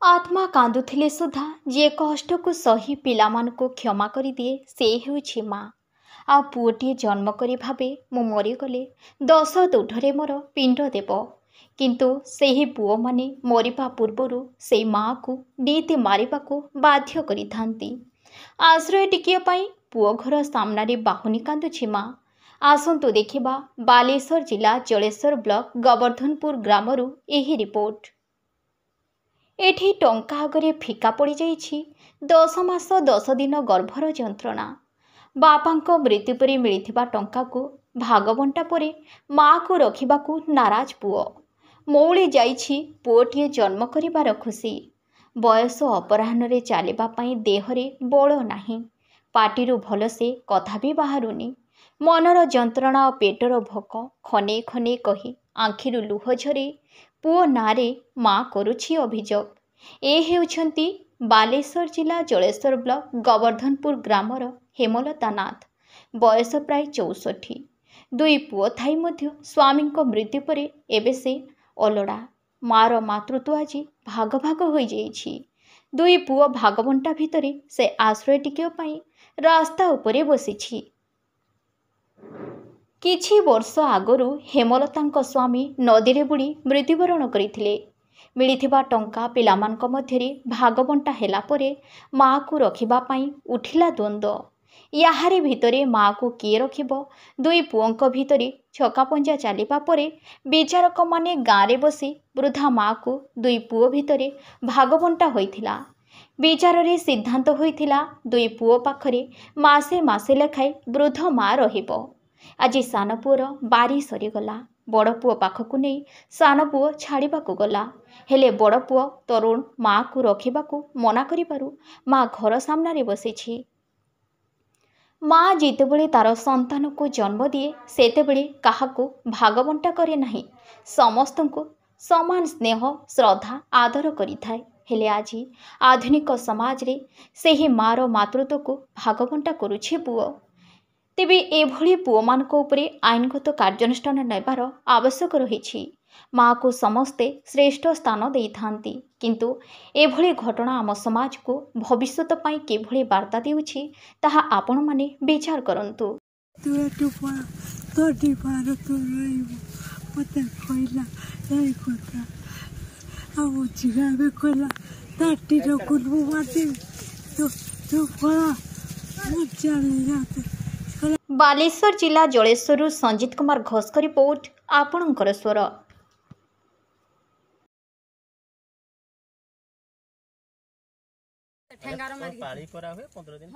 आत्मा कांदुथिले सुधा जे कष्ट को सही पिलामानकु क्षमा करी दिए से हेउछि माँ। आ पुओटिए जन्म करी भावे मु मरीगले 10 तुठरे मोर पिंड देव, किंतु सेही पुओ माने मरिबा पूर्वरु से माँ को नीति मारिबाकु बाध्य करिथांती। आश्रय टिकिया पाई पुओ घर सामनारे बाहुनी कांदुछि माँ। आसंतु देखिबा बालेश्वर जिला जलेश्वर ब्लॉक गोवर्धनपुर ग्रामरु एही रिपोर्ट। एठी टंका आगरे फिका पड़ी जाइछि 10 मास 10 दिन गर्भर जंत्रणा। बापांको मृत्यु परे मिलिथिबा टंका को भागबंटा परे माँ को रखिबाकू नाराज पुओ। मौली जाइछि पुओटिए जन्म करिबार खुशी। बयस अपराह्न चलिबा पई देहरे बल नाही, पाटिरु भलसे कथा भी बाहरुनी। मनर जंत्रणा और पेटर भोक खने खने कही आखिरु लुह झरे पुओ नारे माँ करुछि अभियोग। ए हेउछंती बालेश्वर जिला जलेश्वर ब्लॉक गोवर्धनपुर ग्रामर हेमलता नाथ। बयस प्राय 64। दुई पुओ थाई मध्य स्वामी मृत्यु परे एबे से अलड़ा। मार मातृत्व आज भाग भाग हो जाइछि। दुई पुओ भागबंटा भितरे से आश्रय टिकियो पाई रास्ता उपरे बसिछि। किछि वर्ष आगरू हेमलतांक स्वामी नदीरे बुड़ी मृत्युवरण करथिले। मिलिथिबा टंका पिलामानक मध्यरे भागबंटा हेला परे माँ को रखिबा पाई उठिला द्वंद्व। याहारी भितरे माँ को किए रखिबो? दुई पुओंक भितरे छकापंजा चलिबा परे विचारक माने गाँरे बसी वृद्धा माँ को दुई पुओ भितरे भागबंटा होइथिला। विचार सिद्धांत होइथिला दुई पुओ पाखरे मासे मासे लेखाए वृद्ध माँ रहिबो। आज सान पुओर बारी सरीगला। बड़ पुओ पाखकु नहीं सान पुओ छाड़िबाकु गला। हेले बड़ पुओ तरुण माँ को रखिबाकु मना करिबारु माँ घर सामनारे बसिछि। माँ जितेबले तार संतान को जन्म दिए सेतेबले काहाकु भागबंटा करे नाही, समस्तंकु समान स्नेह श्रद्धा आदर करिथाए। हेले आज आधुनिक समाज रे सेही मार मातृत्व को भागबंटा करुछि पुओ। तेबे एभली पुओ मानक उपरे आईनगत कार्यानुष्ठान नेबार आवश्यक रहिछि। माँ को समस्ते श्रेष्ठ स्थान देइथांती, किंतु एभली घटना आम समाज को भविष्यत पाई केभली वार्ता देउछि ताहा आपण माने विचार करंतु। बालेश्वर जिला जलेश्वर संजीत कुमार घोष का रिपोर्ट आपणकर स्वर। पारी करा हुए 15 दिन।